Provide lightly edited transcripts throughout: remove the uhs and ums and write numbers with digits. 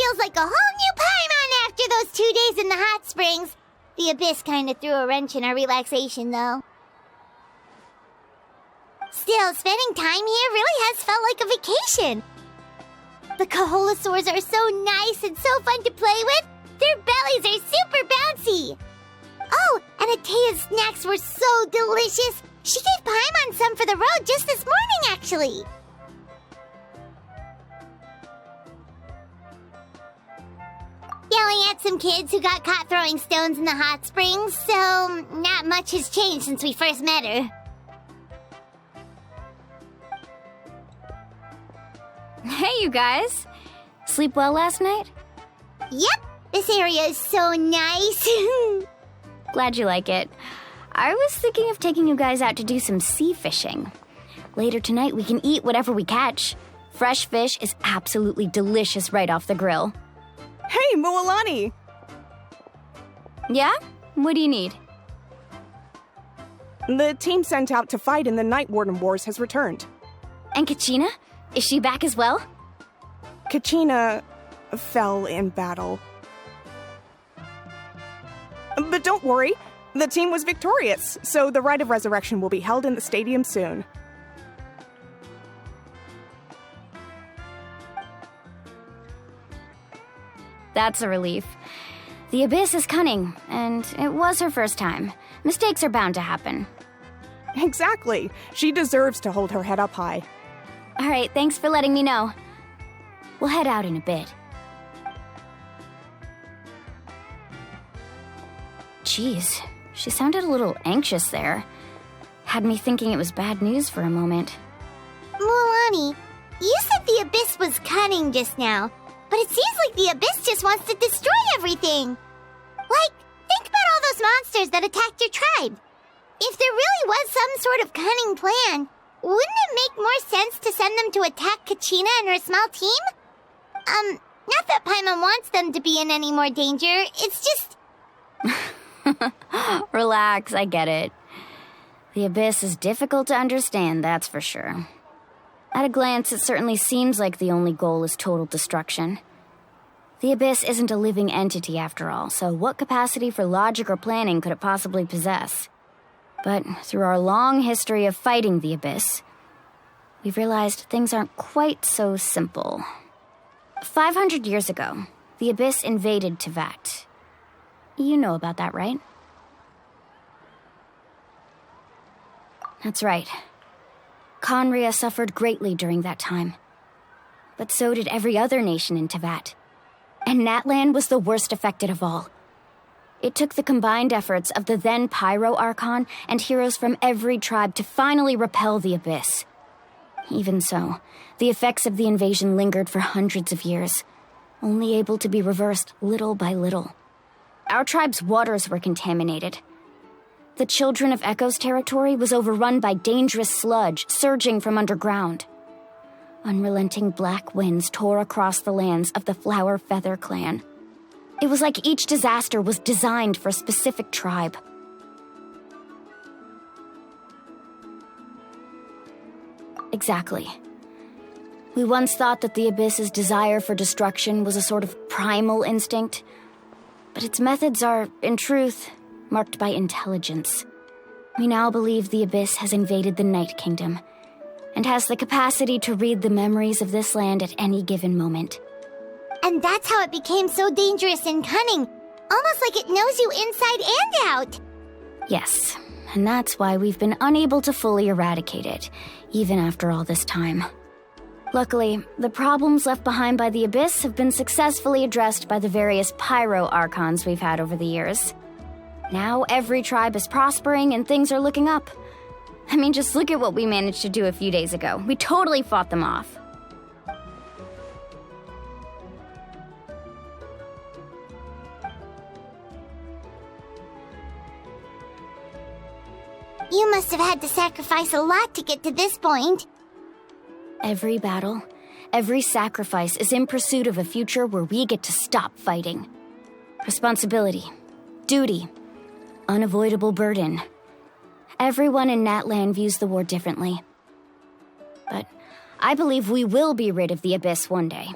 feels like a whole new Paimon after those 2 days in the hot springs. The Abyss kinda threw a wrench in our relaxation, though. Still, spending time here really has felt like a vacation. The Kaholosaurs are so nice and so fun to play with. Their bellies are super bouncy. Oh, and Atea's snacks were so delicious. She gave Paimon some for the road just this morning, actually. Yelling at some kids who got caught throwing stones in the hot springs, so not much has changed since we first met her. Hey, you guys. Sleep well last night? Yep, this area is so nice. Glad you like it. I was thinking of taking you guys out to do some sea fishing. Later tonight, we can eat whatever we catch. Fresh fish is absolutely delicious right off the grill. Hey, Mualani! Yeah? What do you need? The team sent out to fight in the Night Warden Wars has returned. And Kachina? Is she back as well? Kachina fell in battle. But don't worry, the team was victorious, so the rite of resurrection will be held in the stadium soon. That's a relief. The Abyss is cunning, and it was her first time. Mistakes are bound to happen. Exactly. She deserves to hold her head up high. All right, thanks for letting me know. We'll head out in a bit. Jeez, she sounded a little anxious there. Had me thinking it was bad news for a moment. Mualani, you said the Abyss was cunning just now, but it seems like the Abyss just wants to destroy everything. Like, think about all those monsters that attacked your tribe. If there really was some sort of cunning plan, wouldn't it make more sense to send them to attack Kachina and her small team? Not that Paimon wants them to be in any more danger, it's just... Relax, I get it. The Abyss is difficult to understand, that's for sure. At a glance, it certainly seems like the only goal is total destruction. The Abyss isn't a living entity after all, so what capacity for logic or planning could it possibly possess? But through our long history of fighting the Abyss, we've realized things aren't quite so simple. 500 years ago, the Abyss invaded Teyvat. You know about that, right? That's right. Khaenri'ah suffered greatly during that time. But so did every other nation in Teyvat. And Natlan was the worst affected of all. It took the combined efforts of the then Pyro Archon and heroes from every tribe to finally repel the Abyss. Even so, the effects of the invasion lingered for hundreds of years, only able to be reversed little by little. Our tribe's waters were contaminated. The Children of Echo's territory was overrun by dangerous sludge surging from underground. Unrelenting black winds tore across the lands of the Flower Feather clan. It was like each disaster was designed for a specific tribe. Exactly. We once thought that the Abyss's desire for destruction was a sort of primal instinct, but its methods are, in truth, marked by intelligence. We now believe the Abyss has invaded the Night Kingdom, and has the capacity to read the memories of this land at any given moment. And that's how it became so dangerous and cunning, almost like it knows you inside and out. Yes, and that's why we've been unable to fully eradicate it, even after all this time. Luckily, the problems left behind by the Abyss have been successfully addressed by the various Pyro Archons we've had over the years. Now every tribe is prospering and things are looking up. I mean, just look at what we managed to do a few days ago. We totally fought them off. You must have had to sacrifice a lot to get to this point. Every battle, every sacrifice is in pursuit of a future where we get to stop fighting. Responsibility, duty, unavoidable burden. Everyone in Natlan views the war differently. But I believe we will be rid of the Abyss one day.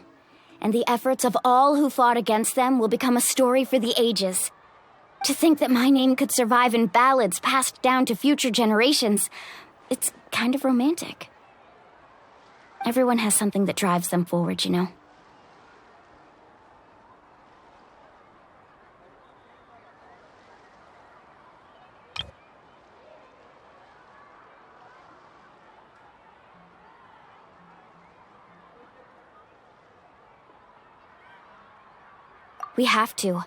and the efforts of all who fought against them will become a story for the ages. To think that my name could survive in ballads passed down to future generations, it's kind of romantic. Everyone has something that drives them forward, you know? We have to.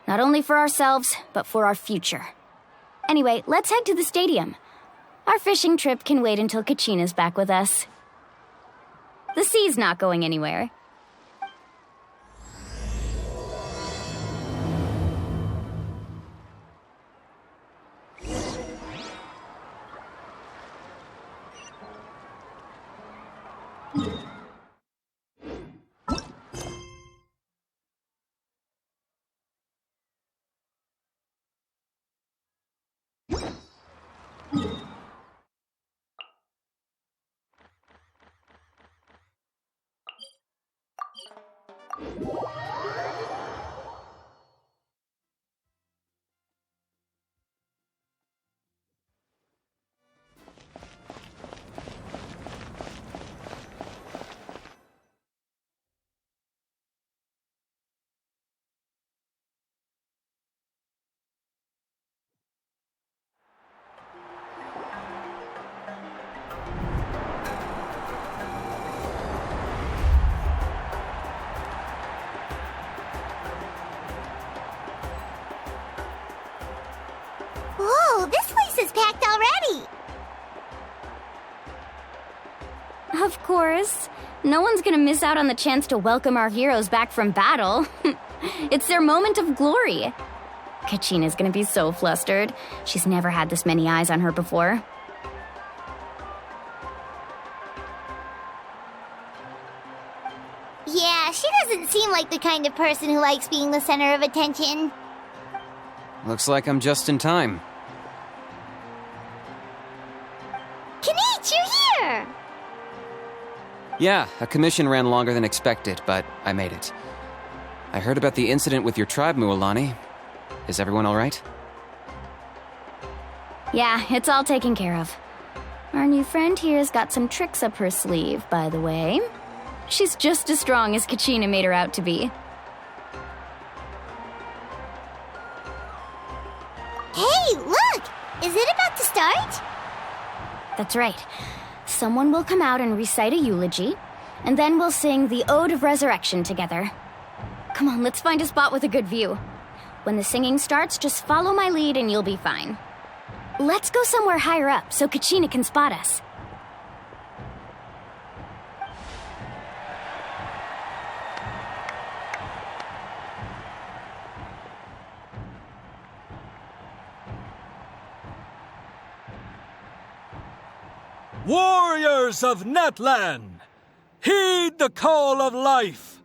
Not only for ourselves, but for our future. Anyway, let's head to the stadium. Our fishing trip can wait until Kachina's back with us. The sea's not going anywhere. Whoa, this place is packed already! Of course. No one's gonna miss out on the chance to welcome our heroes back from battle. It's their moment of glory. Kachina's gonna be so flustered. She's never had this many eyes on her before. Yeah, she doesn't seem like the kind of person who likes being the center of attention. Looks like I'm just in time. Kinich, you're here! Yeah, a commission ran longer than expected, but I made it. I heard about the incident with your tribe, Mualani. Is everyone all right? Yeah, it's all taken care of. Our new friend here's got some tricks up her sleeve, by the way. She's just as strong as Kachina made her out to be. Hey, look! Is it about to start? That's right. Someone will come out and recite a eulogy, and then we'll sing the Ode of Resurrection together. Come on, let's find a spot with a good view. When the singing starts, just follow my lead and you'll be fine. Let's go somewhere higher up so Kachina can spot us. Warriors of Natlan, heed the call of life.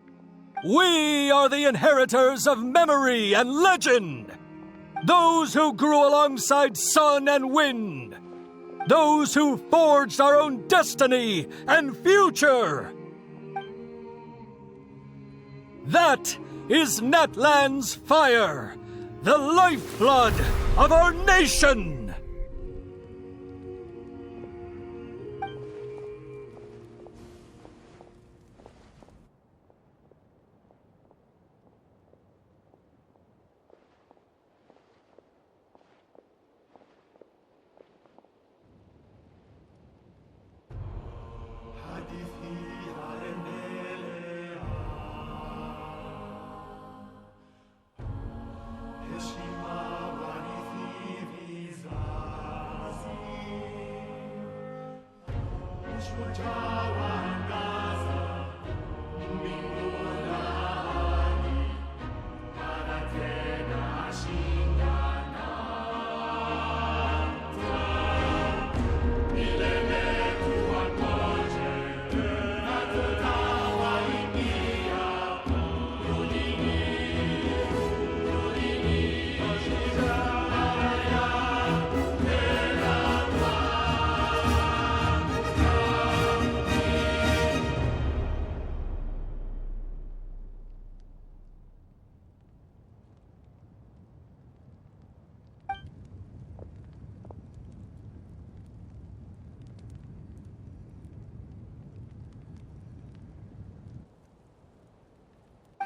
We are the inheritors of memory and legend. Those who grew alongside sun and wind. Those who forged our own destiny and future. That is Natlan's fire, the lifeblood of our nation.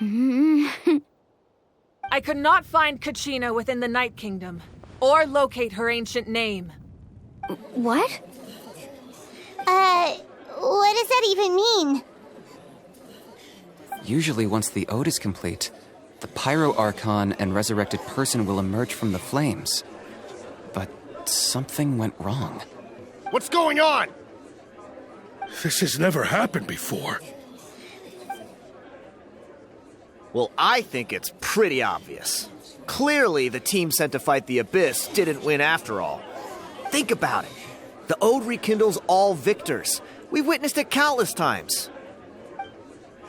I could not find Kachina within the Night Kingdom, or locate her ancient name. What? What does that even mean? Usually once the ode is complete, the Pyro Archon and resurrected person will emerge from the flames. But something went wrong. What's going on? This has never happened before. Well, I think it's pretty obvious. Clearly, the team sent to fight the Abyss didn't win after all. Think about it. The Ode rekindles all victors. We've witnessed it countless times.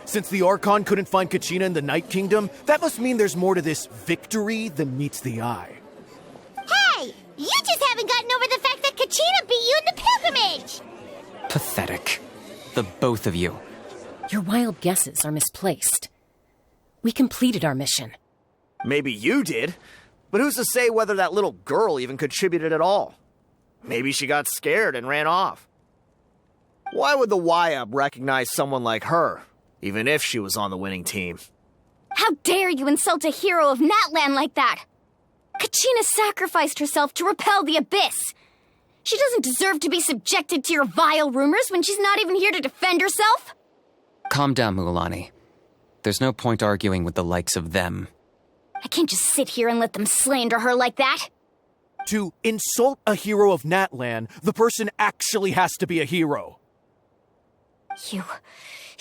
Since the Archon couldn't find Kachina in the Night Kingdom, that must mean there's more to this victory than meets the eye. Hey! You just haven't gotten over the fact that Kachina beat you in the pilgrimage! Pathetic. The both of you. Your wild guesses are misplaced. We completed our mission. Maybe you did, but who's to say whether that little girl even contributed at all? Maybe she got scared and ran off. Why would the YUB recognize someone like her, even if she was on the winning team? How dare you insult a hero of Natlan like that? Kachina sacrificed herself to repel the Abyss. She doesn't deserve to be subjected to your vile rumors when she's not even here to defend herself. Calm down, Mualani. There's no point arguing with the likes of them. I can't just sit here and let them slander her like that. To insult a hero of Natlan, the person actually has to be a hero.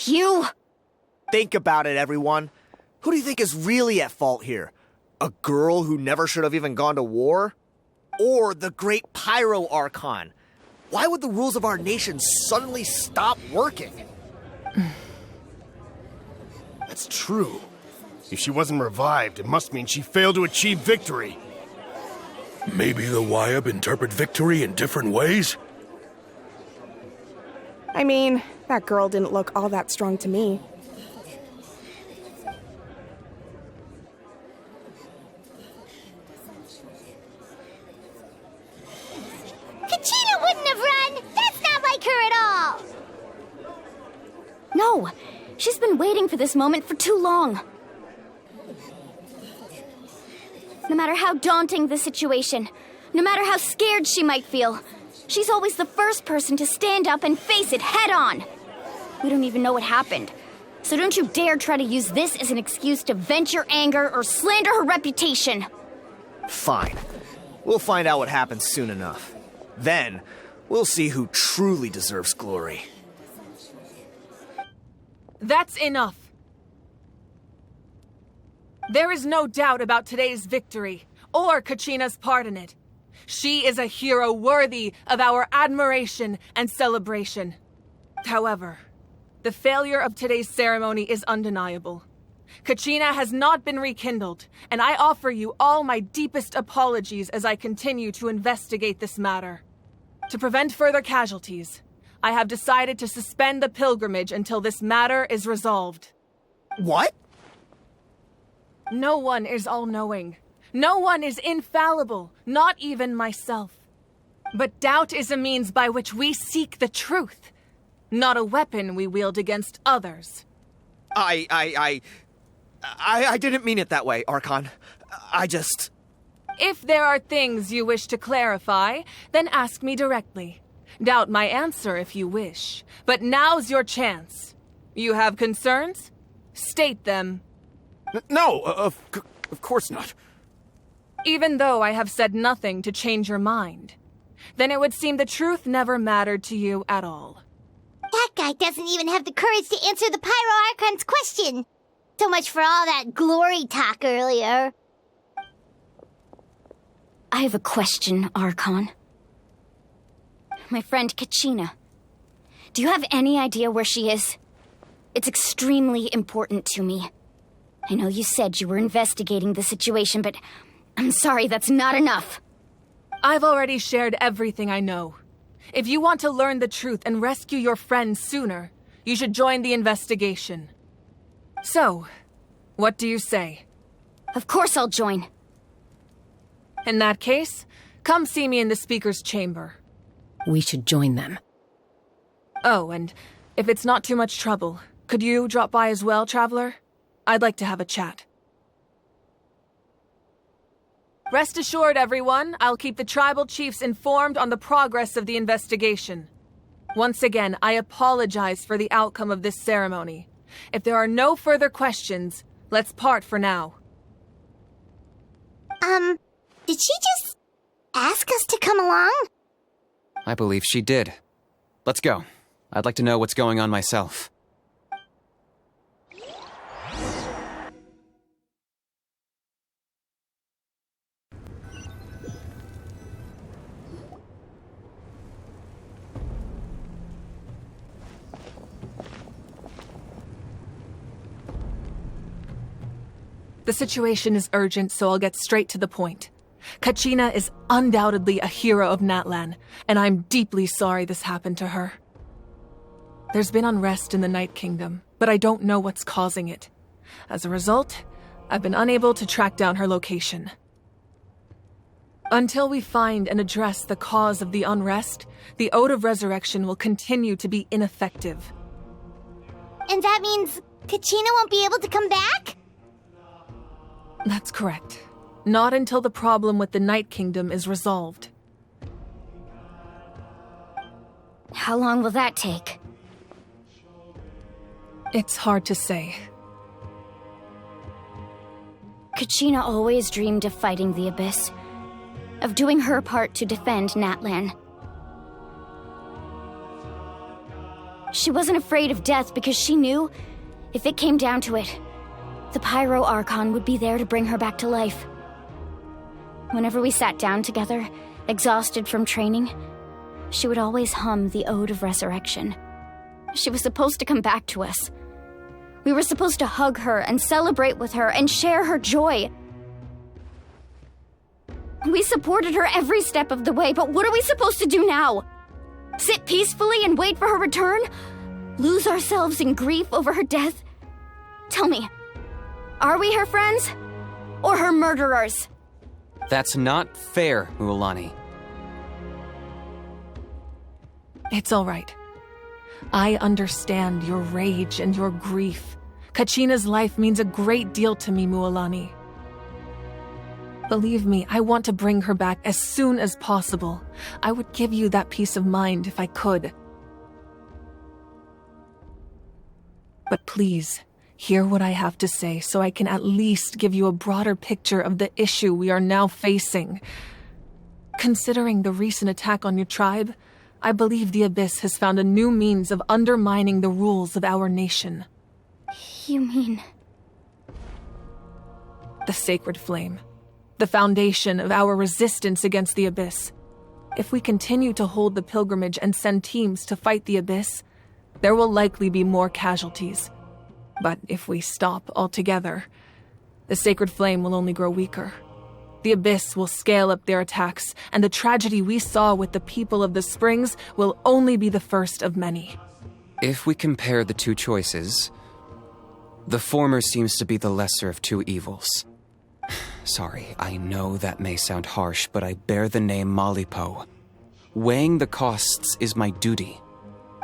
You... Think about it, everyone. Who do you think is really at fault here? A girl who never should have even gone to war? Or the great Pyro Archon? Why would the rules of our nation suddenly stop working? That's true. If she wasn't revived, it must mean she failed to achieve victory. Maybe the YUB interpret victory in different ways? I mean, that girl didn't look all that strong to me. Kachina wouldn't have run! That's not like her at all! No, she's been waiting for this moment for too long. No matter how daunting the situation, no matter how scared she might feel, she's always the first person to stand up and face it head on. We don't even know what happened, so don't you dare try to use this as an excuse to vent your anger or slander her reputation. Fine. We'll find out what happens soon enough. Then, we'll see who truly deserves glory. That's enough. There is no doubt about today's victory, or Kachina's part in it. She is a hero worthy of our admiration and celebration. However, the failure of today's ceremony is undeniable. Kachina has not been rekindled, and I offer you all my deepest apologies as I continue to investigate this matter. To prevent further casualties, I have decided to suspend the pilgrimage until this matter is resolved. What? No one is all-knowing. No one is infallible, not even myself. But doubt is a means by which we seek the truth, not a weapon we wield against others. I didn't mean it that way, Archon. I just... If there are things you wish to clarify, then ask me directly. Doubt my answer if you wish. But now's your chance. You have concerns? State them. No, of course not. Even though I have said nothing to change your mind, then it would seem the truth never mattered to you at all. That guy doesn't even have the courage to answer the Pyro Archon's question. So much for all that glory talk earlier. I have a question, Archon. My friend Kachina. Do you have any idea where she is? It's extremely important to me. I know you said you were investigating the situation, but I'm sorry, that's not enough. I've already shared everything I know. If you want to learn the truth and rescue your friend sooner, you should join the investigation. So, what do you say? Of course I'll join. In that case, come see me in the speaker's chamber. We should join them. Oh, and if it's not too much trouble, could you drop by as well, Traveler? I'd like to have a chat. Rest assured, everyone, I'll keep the tribal chiefs informed on the progress of the investigation. Once again, I apologize for the outcome of this ceremony. If there are no further questions, let's part for now. Did she just ask us to come along? I believe she did. Let's go. I'd like to know what's going on myself. The situation is urgent, so I'll get straight to the point. Kachina is undoubtedly a hero of Natlan, and I'm deeply sorry this happened to her. There's been unrest in the Night Kingdom, but I don't know what's causing it. As a result, I've been unable to track down her location. Until we find and address the cause of the unrest, the Ode of Resurrection will continue to be ineffective. And that means Kachina won't be able to come back? That's correct. Not until the problem with the Night Kingdom is resolved. How long will that take? It's hard to say. Kachina always dreamed of fighting the Abyss, of doing her part to defend Natlan. She wasn't afraid of death because she knew, if it came down to it, the Pyro Archon would be there to bring her back to life. Whenever we sat down together, exhausted from training, she would always hum the Ode of Resurrection. She was supposed to come back to us. We were supposed to hug her and celebrate with her and share her joy. We supported her every step of the way, but what are we supposed to do now? Sit peacefully and wait for her return? Lose ourselves in grief over her death? Tell me, are we her friends? Or her murderers? That's not fair, Mualani. It's all right. I understand your rage and your grief. Kachina's life means a great deal to me, Mualani. Believe me, I want to bring her back as soon as possible. I would give you that peace of mind if I could. But please, hear what I have to say so I can at least give you a broader picture of the issue we are now facing. Considering the recent attack on your tribe, I believe the Abyss has found a new means of undermining the rules of our nation. You mean... The Sacred Flame. The foundation of our resistance against the Abyss. If we continue to hold the pilgrimage and send teams to fight the Abyss, there will likely be more casualties. But if we stop altogether, the Sacred Flame will only grow weaker. The Abyss will scale up their attacks, and the tragedy we saw with the people of the Springs will only be the first of many. If we compare the two choices, the former seems to be the lesser of two evils. Sorry, I know that may sound harsh, but I bear the name Malipo. Weighing the costs is my duty.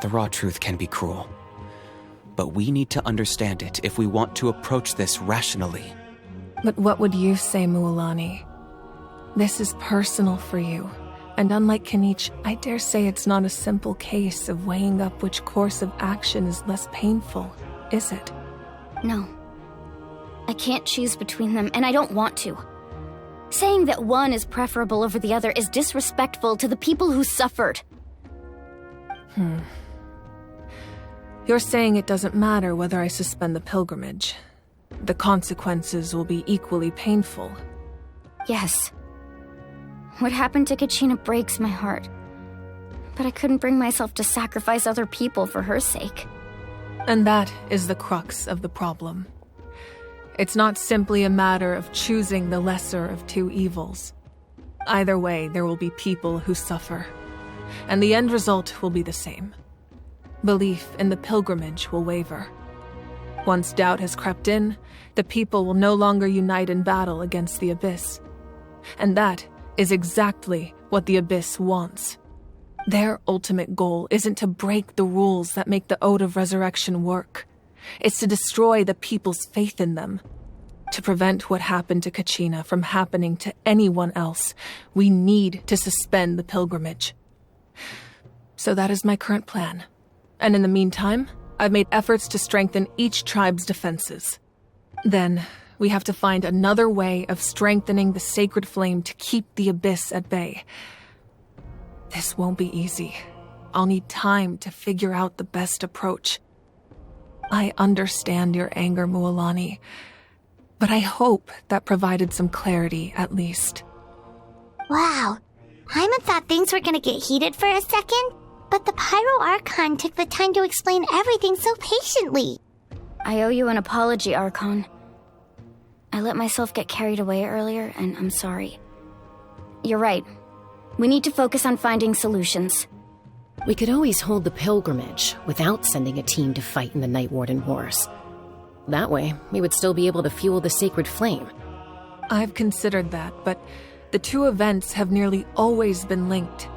The raw truth can be cruel. But we need to understand it if we want to approach this rationally. But what would you say, Mualani? This is personal for you, and unlike Kinich, I dare say it's not a simple case of weighing up which course of action is less painful, is it? No. I can't choose between them, and I don't want to. Saying that one is preferable over the other is disrespectful to the people who suffered. You're saying it doesn't matter whether I suspend the pilgrimage. The consequences will be equally painful. Yes. What happened to Kachina breaks my heart. But I couldn't bring myself to sacrifice other people for her sake. And that is the crux of the problem. It's not simply a matter of choosing the lesser of two evils. Either way, there will be people who suffer. And the end result will be the same. Belief in the pilgrimage will waver. Once doubt has crept in, the people will no longer unite in battle against the Abyss. And that is exactly what the Abyss wants. Their ultimate goal isn't to break the rules that make the Ode of Resurrection work. It's to destroy the people's faith in them. To prevent what happened to Kachina from happening to anyone else, we need to suspend the pilgrimage. So that is my current plan. And in the meantime, I've made efforts to strengthen each tribe's defenses. Then, we have to find another way of strengthening the sacred flame to keep the abyss at bay. This won't be easy. I'll need time to figure out the best approach. I understand your anger, Mualani, but I hope that provided some clarity at least. Wow. Paimon thought things were gonna get heated for a second, but the Pyro Archon took the time to explain everything so patiently. I owe you an apology, Archon. I let myself get carried away earlier, and I'm sorry. You're right. We need to focus on finding solutions. We could always hold the pilgrimage without sending a team to fight in the Night Warden Wars. That way, we would still be able to fuel the sacred flame. I've considered that, but the two events have nearly always been linked.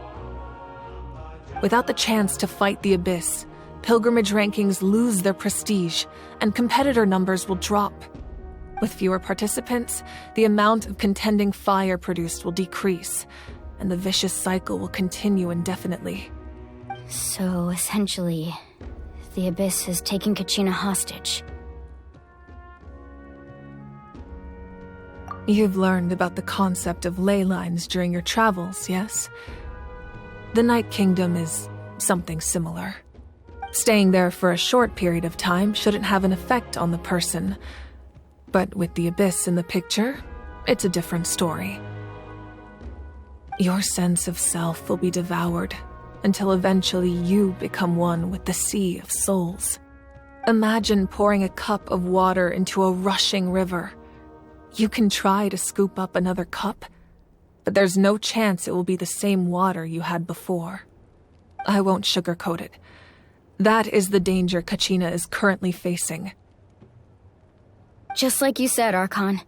Without the chance to fight the abyss, pilgrimage rankings lose their prestige, and competitor numbers will drop. With fewer participants, the amount of contending fire produced will decrease, and the vicious cycle will continue indefinitely. So, essentially, the abyss has taken Kachina hostage. You've learned about the concept of ley lines during your travels, yes? The Night Kingdom is something similar. Staying there for a short period of time shouldn't have an effect on the person. But with the abyss in the picture, it's a different story. Your sense of self will be devoured until eventually you become one with the sea of souls. Imagine pouring a cup of water into a rushing river. You can try to scoop up another cup, but there's no chance it will be the same water you had before. I won't sugarcoat it. That is the danger Kachina is currently facing. Just like you said, Archon.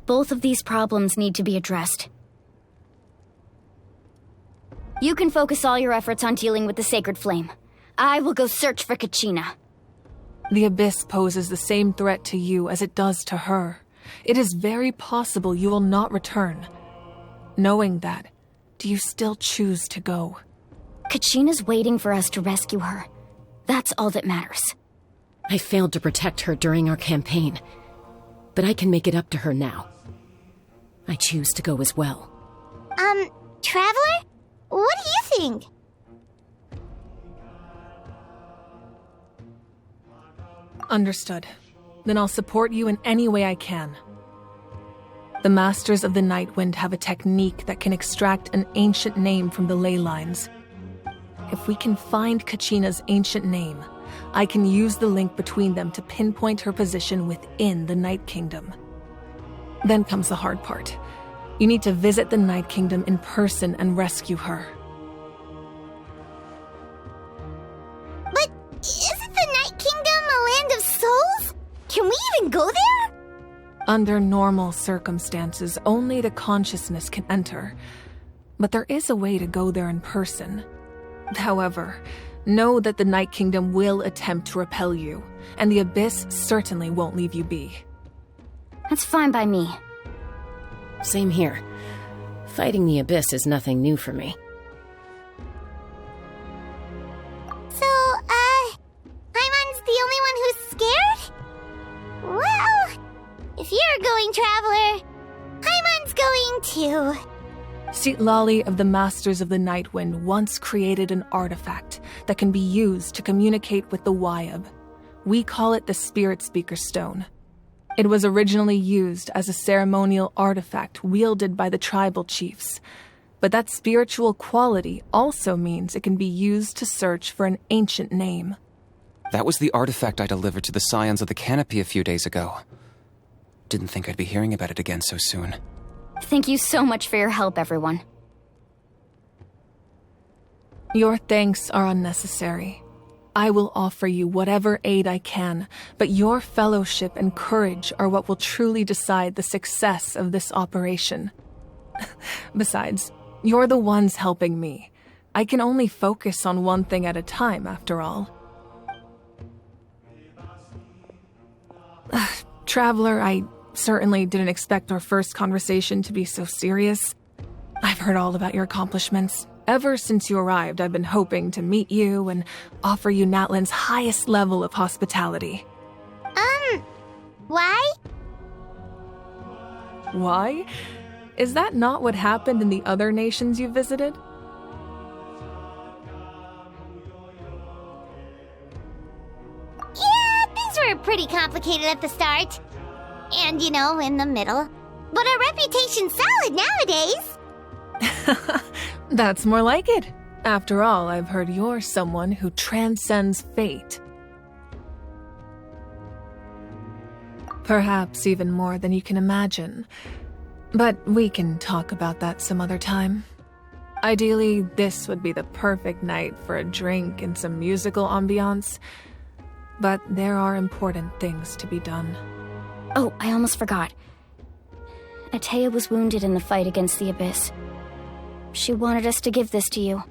Both of these problems need to be addressed. You can focus all your efforts on dealing with the sacred flame. I will go search for Kachina. The abyss poses the same threat to you as it does to her. It is very possible you will not return. Knowing that, do you still choose to go? Kachina's waiting for us to rescue her. That's all that matters. I failed to protect her during our campaign, but I can make it up to her now. I choose to go as well. Traveler? What do you think? Understood. Then I'll support you in any way I can. The Masters of the Night Wind have a technique that can extract an ancient name from the ley lines. If we can find Kachina's ancient name, I can use the link between them to pinpoint her position within the Night Kingdom. Then comes the hard part. You need to visit the Night Kingdom in person and rescue her. But isn't the Night Kingdom a land of souls? Can we even go there? Under normal circumstances, only the consciousness can enter. But there is a way to go there in person. However, know that the Night Kingdom will attempt to repel you, and the Abyss certainly won't leave you be. That's fine by me. Same here. Fighting the Abyss is nothing new for me. So, Paimon's the only one who's scared? Well, if you're going, Traveler, Paimon's going too. Sitlali of the Masters of the Night Wind once created an artifact that can be used to communicate with the Wayab. We call it the Spirit Speaker Stone. It was originally used as a ceremonial artifact wielded by the tribal chiefs, but that spiritual quality also means it can be used to search for an ancient name. That was the artifact I delivered to the Scions of the Canopy a few days ago. Didn't think I'd be hearing about it again so soon. Thank you so much for your help, everyone. Your thanks are unnecessary. I will offer you whatever aid I can, but your fellowship and courage are what will truly decide the success of this operation. Besides, you're the ones helping me. I can only focus on one thing at a time, after all. Traveler, I certainly didn't expect our first conversation to be so serious. I've heard all about your accomplishments. Ever since you arrived, I've been hoping to meet you and offer you Natlan's highest level of hospitality. Why? Why? Is that not what happened in the other nations you visited? Yeah, things were pretty complicated at the start. And, in the middle. But our reputation's solid nowadays. That's more like it. After all, I've heard you're someone who transcends fate. Perhaps even more than you can imagine. But we can talk about that some other time. Ideally, this would be the perfect night for a drink and some musical ambiance. But there are important things to be done. Oh, I almost forgot. Atea was wounded in the fight against the Abyss. She wanted us to give this to you.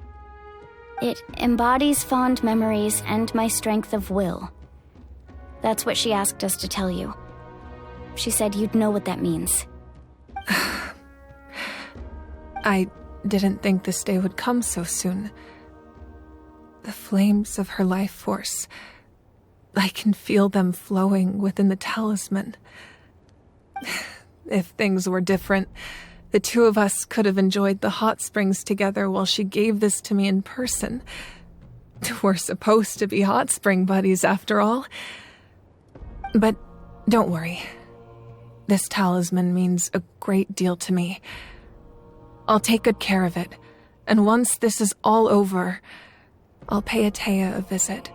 It embodies fond memories and my strength of will. That's what she asked us to tell you. She said you'd know what that means. I didn't think this day would come so soon. The flames of her life force. I can feel them flowing within the talisman. If things were different, the two of us could have enjoyed the hot springs together while she gave this to me in person. We're supposed to be hot spring buddies after all. But don't worry. This talisman means a great deal to me. I'll take good care of it, and once this is all over, I'll pay Atea a visit.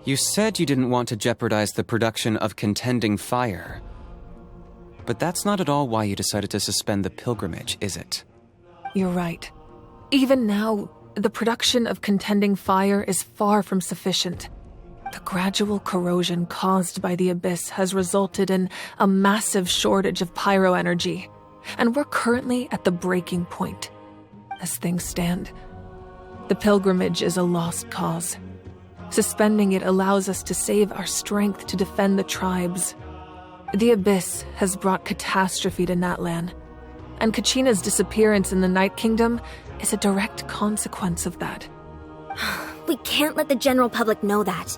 You said you didn't want to jeopardize the production of Contending Fire. But that's not at all why you decided to suspend the pilgrimage, is it? You're right. Even now, the production of Contending Fire is far from sufficient. The gradual corrosion caused by the Abyss has resulted in a massive shortage of pyro energy, and we're currently at the breaking point. As things stand, the pilgrimage is a lost cause. Suspending it allows us to save our strength to defend the tribes. The Abyss has brought catastrophe to Natlan, and Kachina's disappearance in the Night Kingdom is a direct consequence of that. We can't let the general public know that.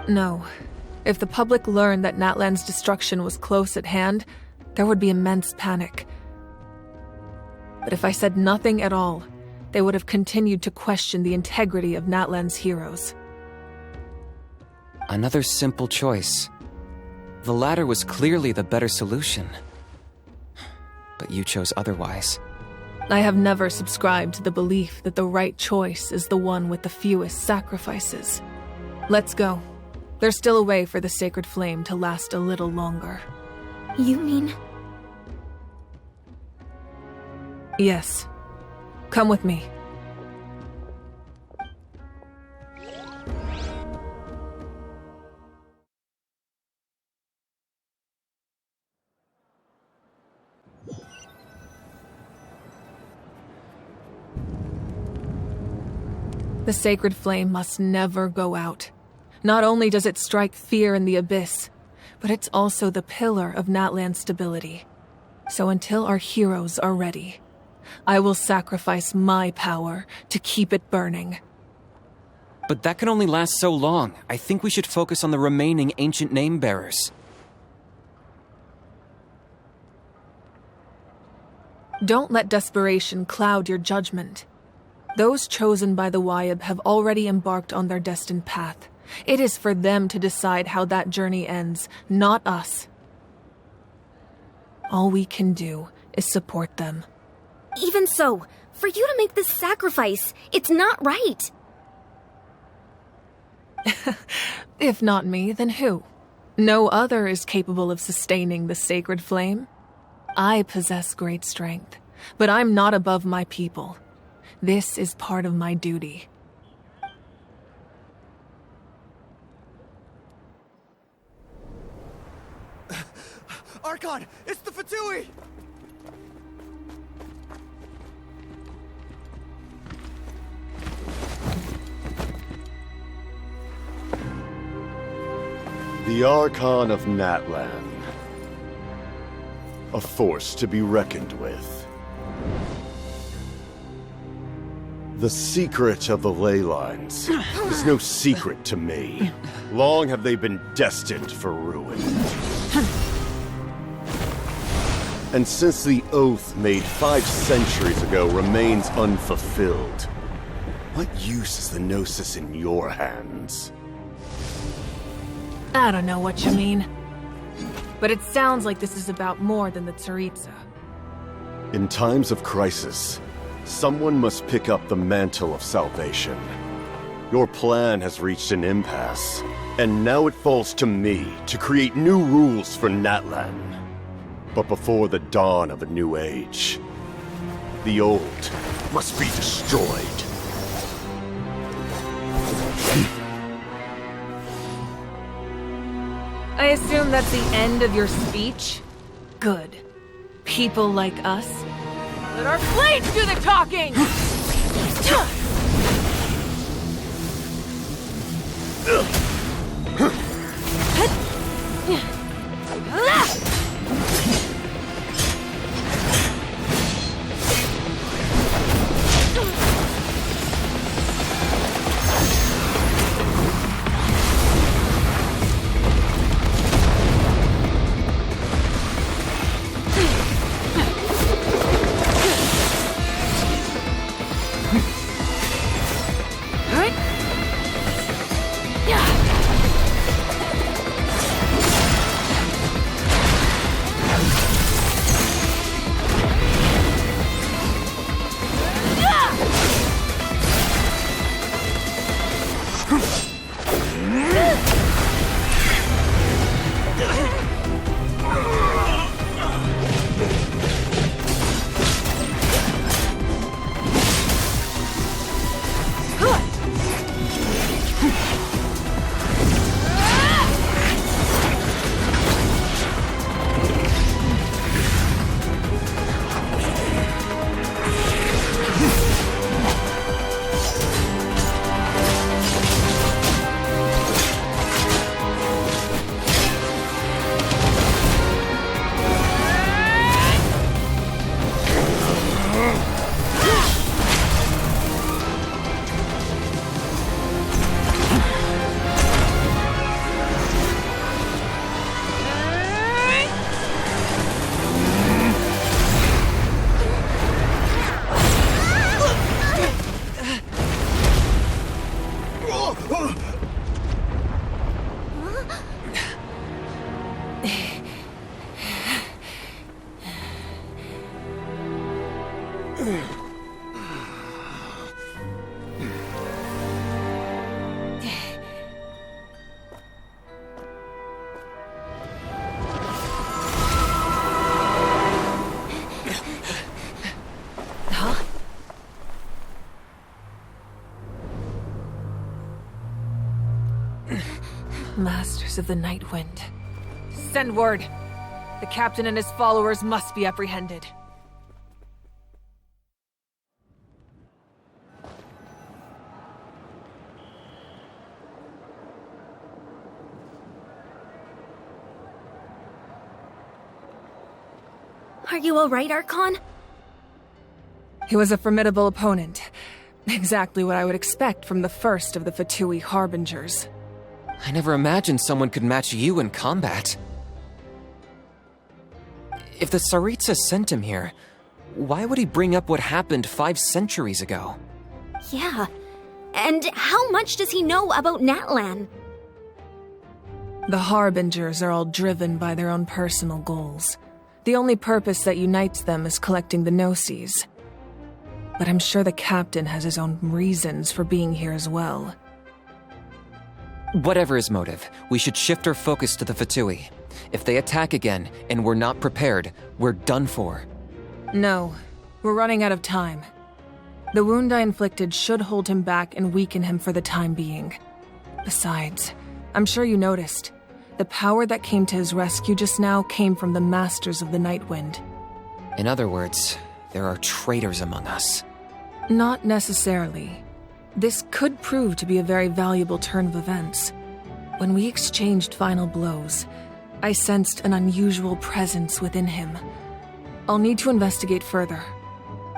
No. If the public learned that Natlan's destruction was close at hand, there would be immense panic. But if I said nothing at all, they would have continued to question the integrity of Natlan's heroes. Another simple choice. The latter was clearly the better solution. But you chose otherwise. I have never subscribed to the belief that the right choice is the one with the fewest sacrifices. Let's go. There's still a way for the sacred flame to last a little longer. You mean? Yes. Come with me. The sacred flame must never go out. Not only does it strike fear in the Abyss, but it's also the pillar of Natlan's stability. So until our heroes are ready, I will sacrifice my power to keep it burning. But that can only last so long. I think we should focus on the remaining ancient name-bearers. Don't let desperation cloud your judgment. Those chosen by the Wayab have already embarked on their destined path. It is for them to decide how that journey ends, not us. All we can do is support them. Even so, for you to make this sacrifice, it's not right. If not me, then who? No other is capable of sustaining the sacred flame. I possess great strength, but I'm not above my people. This is part of my duty. Archon, it's the Fatui! The Archon of Natlan. A force to be reckoned with. The secret of the ley lines is no secret to me. Long have they been destined for ruin. And since the oath made 5 centuries ago remains unfulfilled, what use is the Gnosis in your hands? I don't know what you mean. But it sounds like this is about more than the Tsaritsa. In times of crisis, someone must pick up the mantle of salvation. Your plan has reached an impasse, and now it falls to me to create new rules for Natlan. But before the dawn of a new age, the old must be destroyed. I assume that's the end of your speech? Good. People like us. Let our blades do the talking! Masters of the Night Wind. Send word. The captain and his followers must be apprehended. Are you alright, Archon? He was a formidable opponent. Exactly what I would expect from the first of the Fatui Harbingers. I never imagined someone could match you in combat. If the Tsaritsa sent him here, why would he bring up what happened 5 centuries ago? Yeah. And how much does he know about Natlan? The Harbingers are all driven by their own personal goals. The only purpose that unites them is collecting the Gnosis. But I'm sure the captain has his own reasons for being here as well. Whatever his motive, we should shift our focus to the Fatui. If they attack again, and we're not prepared, we're done for. No, we're running out of time. The wound I inflicted should hold him back and weaken him for the time being. Besides, I'm sure you noticed, the power that came to his rescue just now came from the Masters of the Night Wind. In other words, there are traitors among us. Not necessarily. This could prove to be a very valuable turn of events. When we exchanged final blows, I sensed an unusual presence within him. I'll need to investigate further.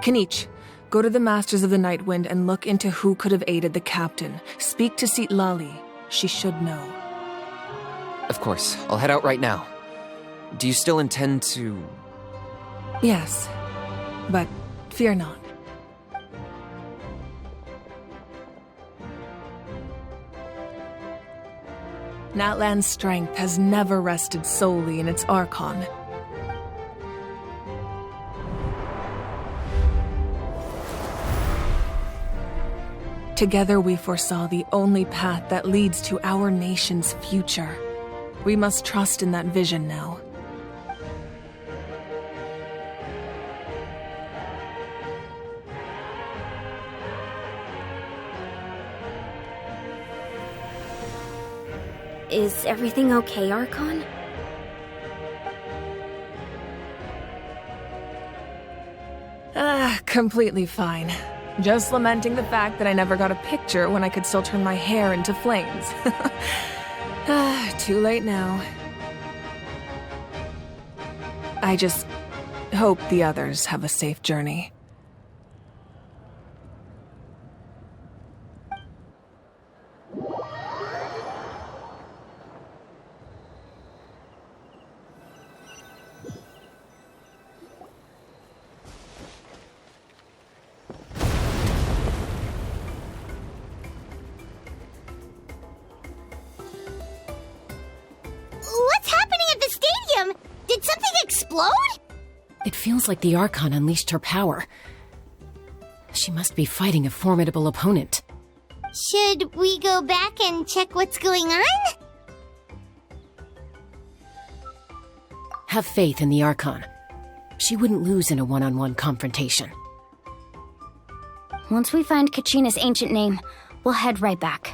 Kinich, go to the Masters of the Nightwind and look into who could have aided the captain. Speak to Lali. She should know. Of course. I'll head out right now. Do you still intend to... Yes, but fear not. Natlan's strength has never rested solely in its Archon. Together we foresaw the only path that leads to our nation's future. We must trust in that vision now. Is everything okay, Archon? Completely fine. Just lamenting the fact that I never got a picture when I could still turn my hair into flames. Too late now. I just hope the others have a safe journey. What's happening at the stadium? Did something explode? It feels like the Archon unleashed her power. She must be fighting a formidable opponent. Should we go back and check what's going on? Have faith in the Archon. She wouldn't lose in a one-on-one confrontation. Once we find Kachina's ancient name, we'll head right back.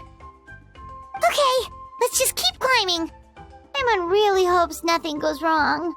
Okay, let's just keep climbing. Paimon really hopes nothing goes wrong.